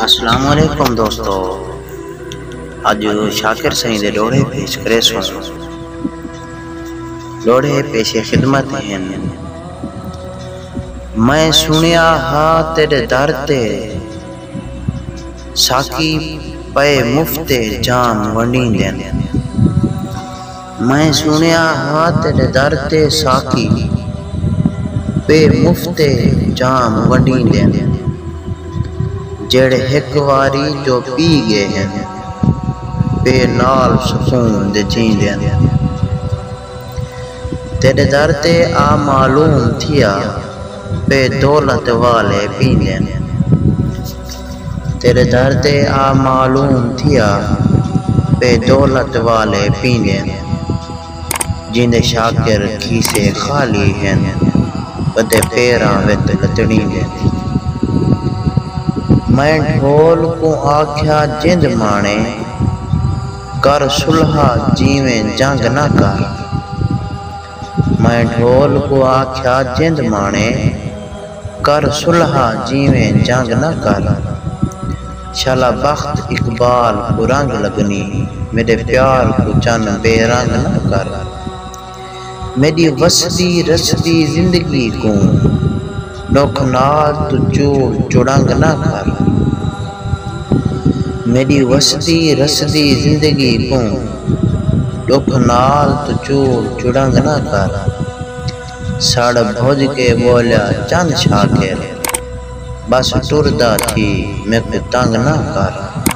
السلام علیکم دوستو، اج شاکر سائیں دے لوڑے پیش کرے سو۔ لوڑے پیش خدمت ہیں۔ میں سنیا ہا تیرے در تے، ساکی پے مفت جام ونڈیں دین۔ میں سنیا ہا تیرے در تے، ساکی پے مفت جام ونڈیں دین۔ جڑے ایک واری جو پی گئے ہیں، بے نال سکون دے جیندے ہیں۔ تیرے در تے آ معلوم تھیا، بے دولت والے پیندے ہیں۔ تیرے در تے آ معلوم تھیا، بے دولت والے پیندے ہیں۔ جیندے شاکر کھیسے خالی ہیں، بدے پیراں وچ لتڑیں دے۔ میں ڈھول کو آکھیا جند مانے، کر صلحہ جیویں جنگ نہ کر۔ میں ڈھول کو آکھیا جند مانے، کر صلحہ جیویں جنگ نہ کر۔ شالا بخت اقبال کو رنگ لگنی، میرے پیار کو چن بے رنگ نہ کر۔ میری وسدی رسدی زندگی کو، دکھ نال تو چوڑ چڑنگ نہ کر۔ میری وسدی رسدی زندگی کو، دکھ نال تو چوڑ چڑنگ نہ کر۔ سڑ بھج کے بولیا چند شاکر، بس ٹردا تھی میں کو تنگ نہ کر۔